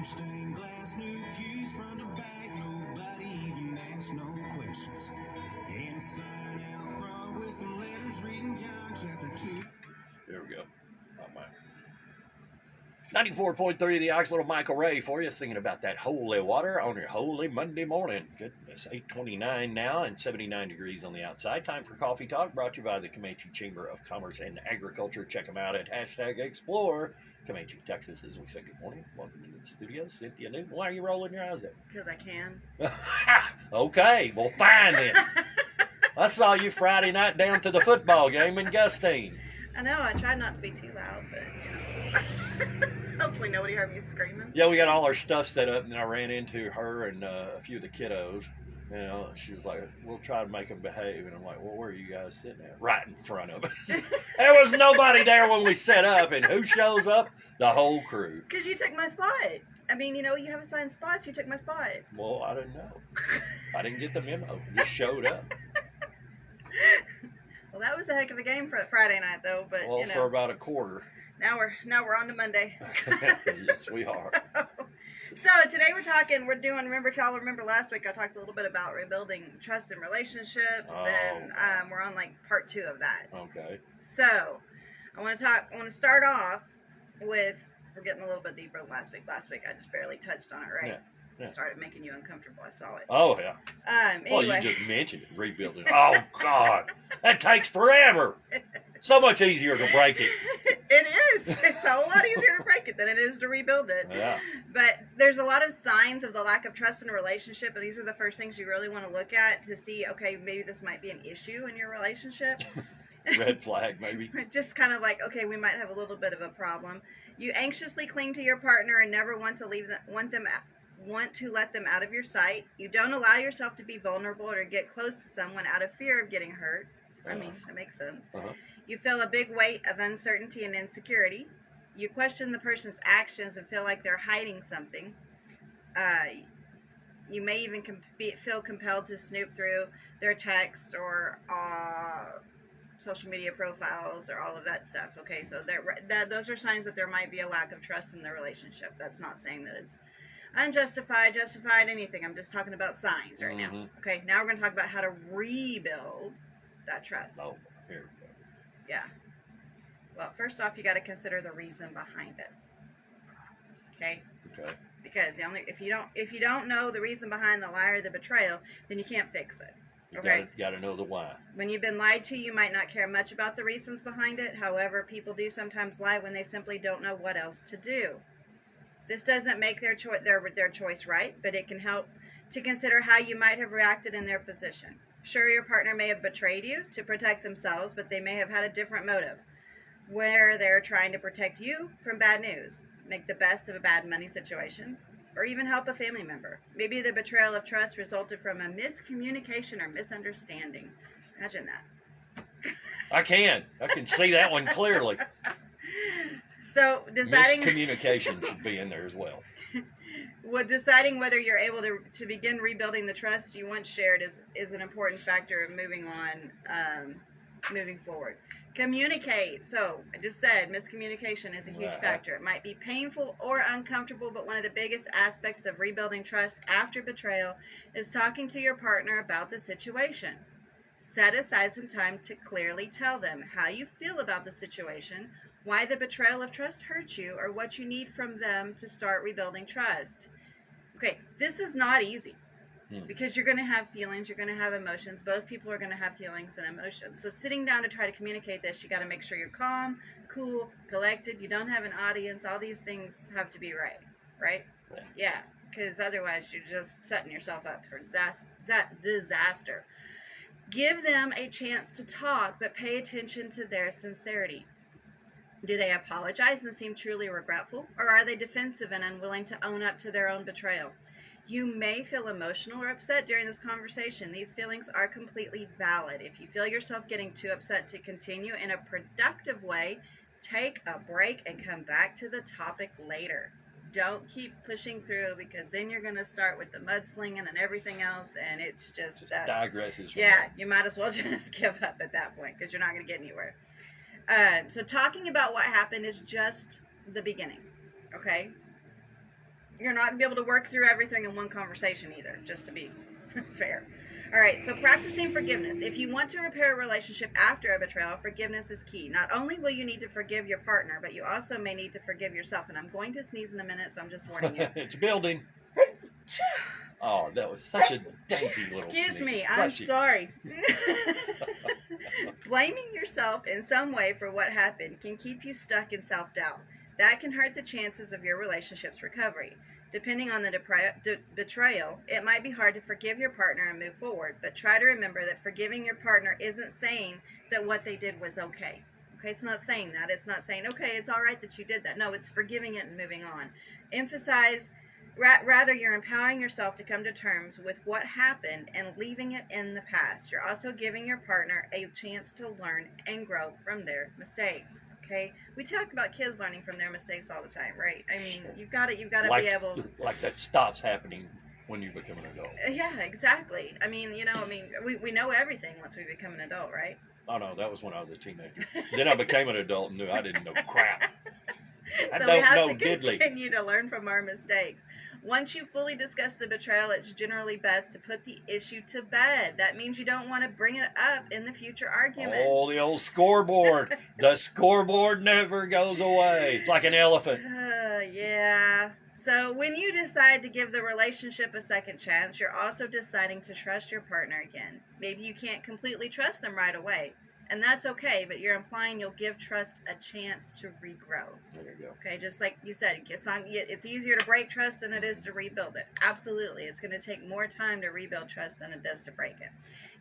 stained glass, new cues from the back. Nobody even asked no questions. And a sign out front with some letters reading John chapter 2. There we go. Oh, my. 94.3 The Ox, little Michael Ray for you, singing about that holy water on your holy Monday morning. Goodness, 8:29 now and 79 degrees on the outside. Time for Coffee Talk, brought to you by the Comanche Chamber of Commerce and Agriculture. Check them out at #Explore Comanche, Texas. As we say good morning, welcome into the studio, Cynthia Newton. Why are you rolling your eyes at? Because I can. Okay, well, fine then. I saw you Friday night down to the football game in Gustine. I know, I tried not to be too loud, but, hopefully nobody heard me screaming. Yeah, we got all our stuff set up, and then I ran into her and a few of the kiddos. You know, she was like, we'll try to make them behave. And I'm like, well, where are you guys sitting at? Right in front of us. There was nobody there when we set up, and who shows up? The whole crew. Because you took my spot. I mean, you know, you have assigned spots, you took my spot. Well, I didn't know. I didn't get the memo. Just showed up. Well, that was a heck of a game for Friday night, though. But well, you know, for about a quarter. Now we're on to Monday. Yes, we are. So today remember if y'all remember last week I talked a little bit about rebuilding trust in relationships, and we're on like part 2 of that. Okay. So I want to start off with, we're getting a little bit deeper than last week. Last week I just barely touched on it, right? Yeah. Yeah. Started making you uncomfortable. I saw it. Oh, yeah. Anyway. Well, you just mentioned it, rebuilding. Oh, God. That takes forever. So much easier to break it. It is. It's a whole lot easier to break it than it is to rebuild it. Yeah. But there's a lot of signs of the lack of trust in a relationship, and these are the first things you really want to look at to see, okay, maybe this might be an issue in your relationship. Red flag, maybe. Just kind of like, okay, we might have a little bit of a problem. You anxiously cling to your partner and never want to want to let them out of your sight. You don't allow yourself to be vulnerable or get close to someone out of fear of getting hurt. I mean, that makes sense. You feel a big weight of uncertainty and insecurity. You question the person's actions and feel like they're hiding something. You may even feel compelled to snoop through their texts or social media profiles or all of that stuff. Okay, so those are signs that there might be a lack of trust in the relationship. That's not saying that it's unjustified, justified, anything. I'm just talking about signs right now. Okay, now we're going to talk about how to rebuild that trust. Oh, here we go. Yeah. Well, first off, you got to consider the reason behind it. Okay? Okay. Because if you don't know the reason behind the lie or the betrayal, then you can't fix it. Okay? You got to know the why. When you've been lied to, you might not care much about the reasons behind it. However, people do sometimes lie when they simply don't know what else to do. This doesn't make their choice right, but it can help to consider how you might have reacted in their position. Sure, your partner may have betrayed you to protect themselves, but they may have had a different motive, where they're trying to protect you from bad news, make the best of a bad money situation, or even help a family member. Maybe the betrayal of trust resulted from a miscommunication or misunderstanding. Imagine that. I can see that one clearly. So deciding miscommunication should be in there as well. Deciding whether you're able to begin rebuilding the trust you once shared is an important factor of moving forward. Communicate. So I just said miscommunication is a huge factor. It might be painful or uncomfortable, but one of the biggest aspects of rebuilding trust after betrayal is talking to your partner about the situation. Set aside some time to clearly tell them how you feel about the situation, why the betrayal of trust hurt you, or what you need from them to start rebuilding trust. Okay, this is not easy because you're going to have feelings, you're going to have emotions. Both people are going to have feelings and emotions. So sitting down to try to communicate this, you got to make sure you're calm, cool, collected. You don't have an audience. All these things have to be right? Yeah, because otherwise you're just setting yourself up for disaster. Give them a chance to talk, but pay attention to their sincerity. Do they apologize and seem truly regretful, or are they defensive and unwilling to own up to their own betrayal? You may feel emotional or upset during this conversation. These feelings are completely valid. If you feel yourself getting too upset to continue in a productive way, take a break and come back to the topic later. Don't keep pushing through, because then you're going to start with the mudslinging and everything else, and it's just digresses. Yeah, you might as well just give up at that point, because you're not going to get anywhere. So talking about what happened is just the beginning, okay? You're not going to be able to work through everything in one conversation either, just to be fair. All right, so practicing forgiveness. If you want to repair a relationship after a betrayal, forgiveness is key. Not only will you need to forgive your partner, but you also may need to forgive yourself. And I'm going to sneeze in a minute, so I'm just warning you. It's building. Oh, that was such a dainty little Excuse sneeze. me, I'm sorry. Blaming yourself in some way for what happened can keep you stuck in self-doubt. That can hurt the chances of your relationship's recovery. Depending on the betrayal, it might be hard to forgive your partner and move forward, but try to remember that forgiving your partner isn't saying that what they did was okay. Okay, it's not saying that. It's not saying, okay, it's all right that you did that. No, it's forgiving it and moving on. Emphasize, rather, you're empowering yourself to come to terms with what happened and leaving it in the past. You're also giving your partner a chance to learn and grow from their mistakes. Okay, we talk about kids learning from their mistakes all the time, right? I mean, you've got to be able, like that stops happening when you become an adult. Yeah, exactly. I mean, we know everything once we become an adult, right? Oh no, that was when I was a teenager. Then I became an adult and knew I didn't know crap. So we have to continue to learn from our mistakes. Once you fully discuss the betrayal, it's generally best to put the issue to bed. That means you don't want to bring it up in the future arguments. Oh, the old scoreboard. The scoreboard never goes away. It's like an elephant. Yeah. So when you decide to give the relationship a second chance, you're also deciding to trust your partner again. Maybe you can't completely trust them right away. And that's okay, but you're implying you'll give trust a chance to regrow. There you go. Okay, just like you said, it's easier to break trust than it is to rebuild it. Absolutely. It's going to take more time to rebuild trust than it does to break it.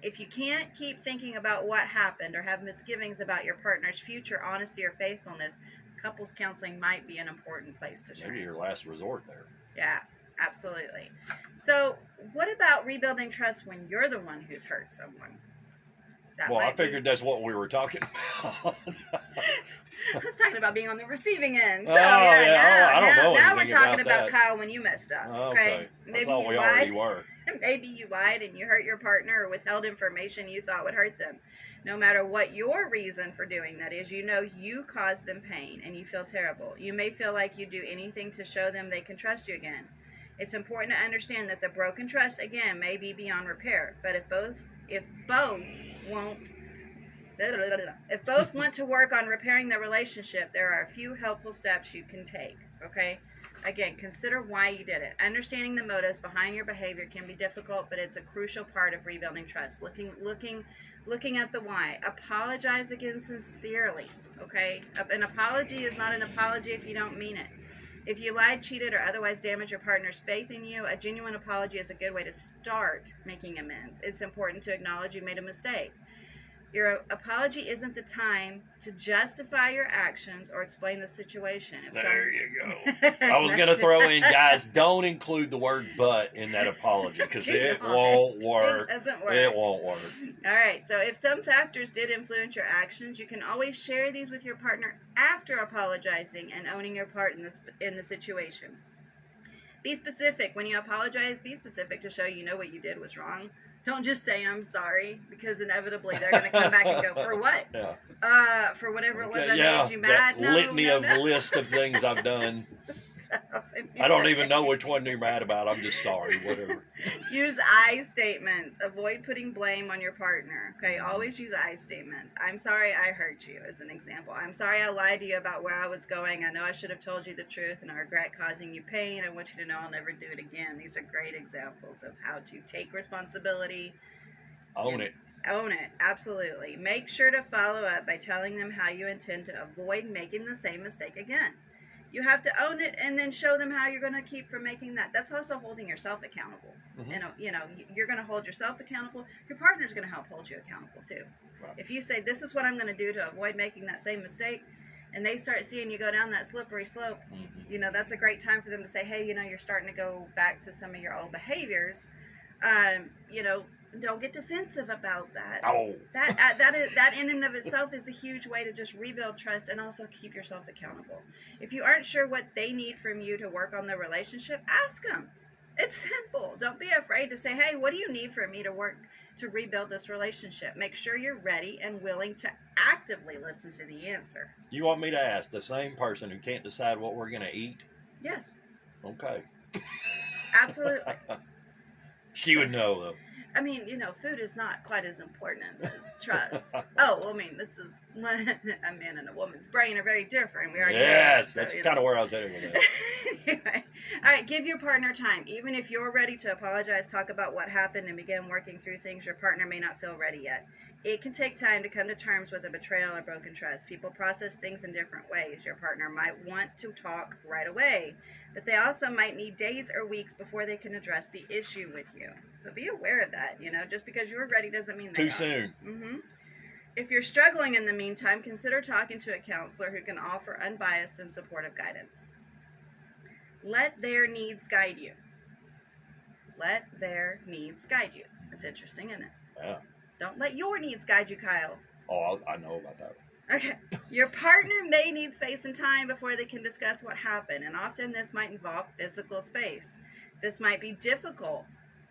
If you can't keep thinking about what happened or have misgivings about your partner's future honesty or faithfulness, couples counseling might be an important place to turn. Maybe your last resort there. Yeah, absolutely. So what about rebuilding trust when you're the one who's hurt someone? I figured that's what we were talking about. I was talking about being on the receiving end. So I don't know now we're anything talking about Kyle when you messed up. Okay. I thought we already were. Maybe you lied and you hurt your partner or withheld information you thought would hurt them. No matter what your reason for doing that is, you know you caused them pain and you feel terrible. You may feel like you'd do anything to show them they can trust you again. It's important to understand that the broken trust, again, may be beyond repair. But if both want to work on repairing the relationship, there are a few helpful steps you can take. Okay? Again, consider why you did it. Understanding the motives behind your behavior can be difficult, but it's a crucial part of rebuilding trust. Looking at the why. Apologize again sincerely. Okay? An apology is not an apology if you don't mean it. If you lied, cheated, or otherwise damaged your partner's faith in you, a genuine apology is a good way to start making amends. It's important to acknowledge you made a mistake. Your apology isn't the time to justify your actions or explain the situation. There you go. I was going to throw in, guys, don't include the word but in that apology because it won't work. It doesn't work. It won't work. All right. So if some factors did influence your actions, you can always share these with your partner after apologizing and owning your part in the situation. Be specific. When you apologize, be specific to show you know what you did was wrong. Don't just say I'm sorry, because inevitably they're going to come back and go, for what? Yeah. For whatever it was that made you mad. List of things I've done. I don't even know which one you're mad about. I'm just sorry, whatever. Use I statements. Avoid putting blame on your partner. Okay, always use I statements. I'm sorry I hurt you, as an example. I'm sorry I lied to you about where I was going. I know I should have told you the truth, and I regret causing you pain. I want you to know I'll never do it again. These are great examples of how to take responsibility. Own it. Own it, absolutely. Make sure to follow up by telling them how you intend to avoid making the same mistake again. You have to own it and then show them how you're going to keep from making that. That's also holding yourself accountable. Mm-hmm. You're going to hold yourself accountable. Your partner's going to help hold you accountable too. Right. If you say, this is what I'm going to do to avoid making that same mistake, and they start seeing you go down that slippery slope, mm-hmm. That's a great time for them to say, hey, you're starting to go back to some of your old behaviors. Don't get defensive about that. Oh. That in and of itself is a huge way to just rebuild trust and also keep yourself accountable. If you aren't sure what they need from you to work on the relationship, ask them. It's simple. Don't be afraid to say, hey, what do you need from me to work to rebuild this relationship? Make sure you're ready and willing to actively listen to the answer. You want me to ask the same person who can't decide what we're going to eat? Yes. Okay. Absolutely. She would know, though. I mean, food is not quite as important as trust. Oh, well, I mean, this is a man and a woman's brain are very different. We already know that, so, That's kind of where I was headed with that. Anyway. All right, give your partner time. Even if you're ready to apologize, talk about what happened, and begin working through things, your partner may not feel ready yet. It can take time to come to terms with a betrayal or broken trust. People process things in different ways. Your partner might want to talk right away, but they also might need days or weeks before they can address the issue with you. So be aware of that. Just because you're ready doesn't mean they Too soon. Mm-hmm. If you're struggling in the meantime, consider talking to a counselor who can offer unbiased and supportive guidance. Let their needs guide you. Let their needs guide you. That's interesting, isn't it? Yeah. Don't let your needs guide you, Kyle. Oh, I know about that. Okay. Your partner may need space and time before they can discuss what happened, and often this might involve physical space. This might be difficult.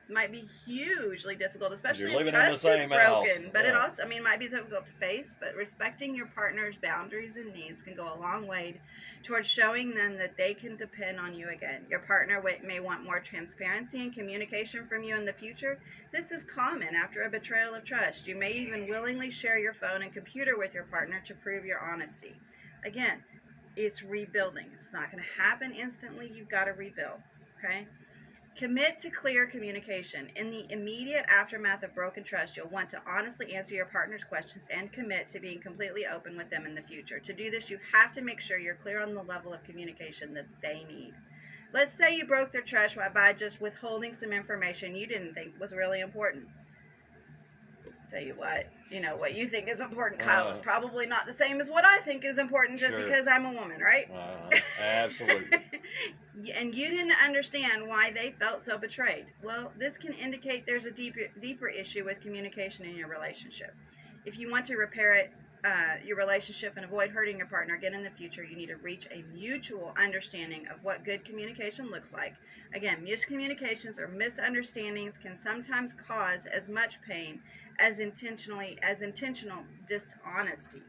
It might be hugely difficult, especially if trust is broken. But it also, might be difficult to face, but respecting your partner's boundaries and needs can go a long way towards showing them that they can depend on you again. Your partner may want more transparency and communication from you in the future. This is common after a betrayal of trust. You may even willingly share your phone and computer with your partner to prove your honesty. Again, it's rebuilding. It's not going to happen instantly. You've got to rebuild, okay? Commit to clear communication. In the immediate aftermath of broken trust, you'll want to honestly answer your partner's questions and commit to being completely open with them in the future. To do this, you have to make sure you're clear on the level of communication that they need. Let's say you broke their trust by just withholding some information you didn't think was really important. Tell you what you think is important, Kyle, is probably not the same as what I think is important just because I'm a woman, right? Absolutely. And you didn't understand why they felt so betrayed. Well, this can indicate there's a deeper issue with communication in your relationship. If you want to repair your relationship and avoid hurting your partner again in the future, you need to reach a mutual understanding of what good communication looks like. Again, miscommunications or misunderstandings can sometimes cause as much pain as intentional dishonesty.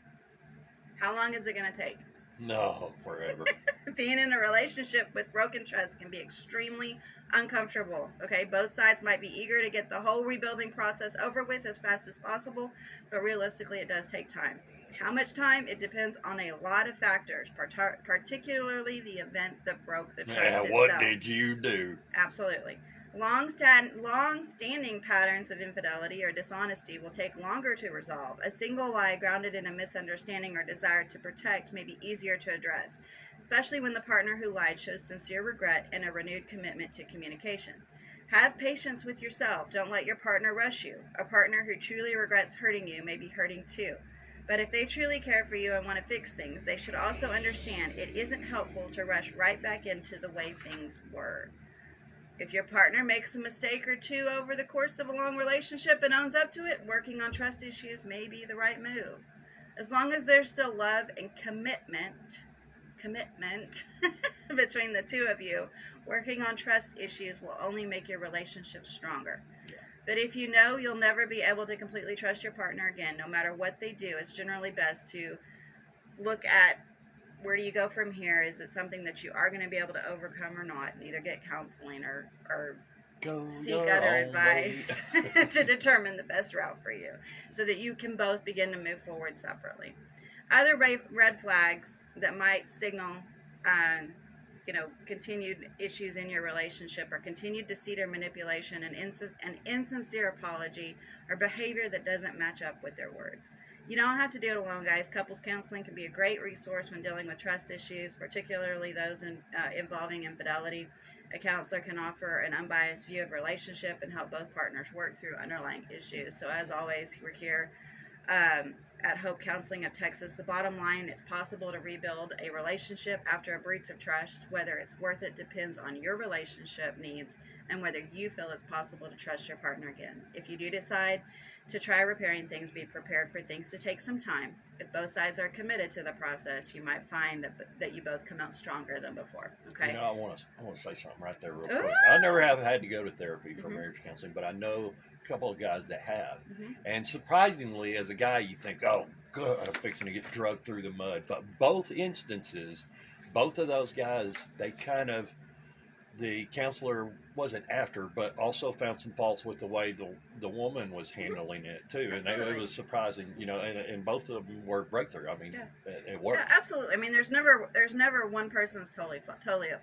How long is it going to take? No, forever. Being in a relationship with broken trust can be extremely uncomfortable. Okay, both sides might be eager to get the whole rebuilding process over with as fast as possible, but realistically it does take time. How much time? It depends on a lot of factors, particularly the event that broke the trust itself. What did you do? Absolutely. Long-standing patterns of infidelity or dishonesty will take longer to resolve. A single lie grounded in a misunderstanding or desire to protect may be easier to address, especially when the partner who lied shows sincere regret and a renewed commitment to communication. Have patience with yourself. Don't let your partner rush you. A partner who truly regrets hurting you may be hurting too. But if they truly care for you and want to fix things, they should also understand it isn't helpful to rush right back into the way things were. If your partner makes a mistake or two over the course of a long relationship and owns up to it, working on trust issues may be the right move. As long as there's still love and commitment between the two of you, working on trust issues will only make your relationship stronger. But if you know you'll never be able to completely trust your partner again, no matter what they do, it's generally best to look at where do you go from here? Is it something that you are going to be able to overcome or not? And either get counseling or seek other advice to determine the best route for you so that you can both begin to move forward separately. Other red flags that might signal continued issues in your relationship are continued deceit or manipulation, an insincere apology, or behavior that doesn't match up with their words. You don't have to do it alone, guys. Couples counseling can be a great resource when dealing with trust issues, particularly those involving infidelity. A counselor can offer an unbiased view of relationship and help both partners work through underlying issues. So as always, we're here at Hope Counseling of Texas. The bottom line, it's possible to rebuild a relationship after a breach of trust. Whether it's worth it depends on your relationship needs and whether you feel it's possible to trust your partner again. If you do decide to try repairing things, be prepared for things to take some time. If both sides are committed to the process, you might find that you both come out stronger than before. Okay. I want to say something right there real quick. I never have had to go to therapy for marriage counseling, but I know a couple of guys that have. And surprisingly, as a guy, you think, oh, good, I'm fixing to get drugged through the mud. But both instances, both of those guys, they kind of the counselor wasn't after, but also found some faults with the way the woman was handling it too, and it was surprising, and both of them were breakthrough. I mean, it worked. Yeah, absolutely. I mean, there's never one person's totally at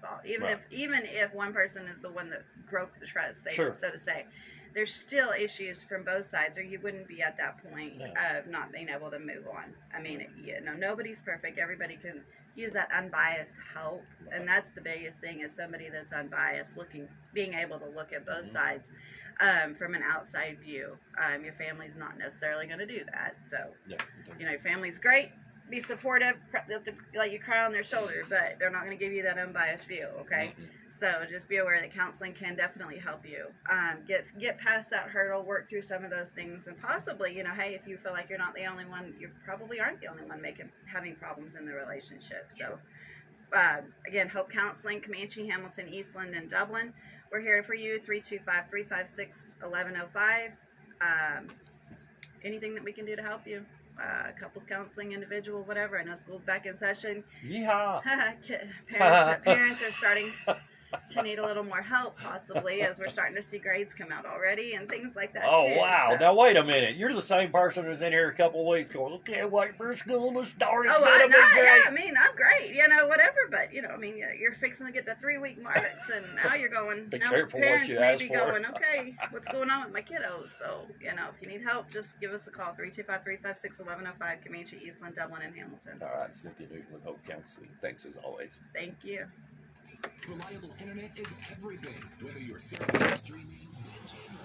fault. Even if one person is the one that broke the trust, so to say, there's still issues from both sides, or you wouldn't be at that point of not being able to move on. I mean, nobody's perfect. Everybody can use that unbiased help, and that's the biggest thing, is somebody that's unbiased, being able to look at both sides from an outside view. Your family's not necessarily going to do that, so your family's great, be supportive, let you cry on their shoulder, but they're not going to give you that unbiased view. Okay, so just be aware that counseling can definitely help you get past that hurdle, work through some of those things, and possibly, hey, if you feel like you're not the only one, you probably aren't the only one having problems in the relationship. So again, Hope Counseling, Comanche, Hamilton, Eastland, and Dublin. We're here for you, 325-356-1105. Anything that we can do to help you. Couples counseling, individual, whatever. I know school's back in session. Yeehaw! Parents are starting to need a little more help, possibly, as we're starting to see grades come out already and things like that. Oh, too. wow. So, now, wait a minute. You're the same person who's in here a couple of weeks going, okay, wait for school to start. It's going to be great. Yeah, I mean, I'm great, whatever. But, I mean, you're fixing to get to 3-week marks, and now you're going, be now careful parents what you may ask be for. going, okay, what's going on with my kiddos? So, if you need help, just give us a call, 325-356-1105, Comanche, Eastland, Dublin, and Hamilton. All right, Cynthia Newton with Hope Counseling. Thanks as always. Thank you. Reliable internet is everything, whether you're surfing, streaming, binging,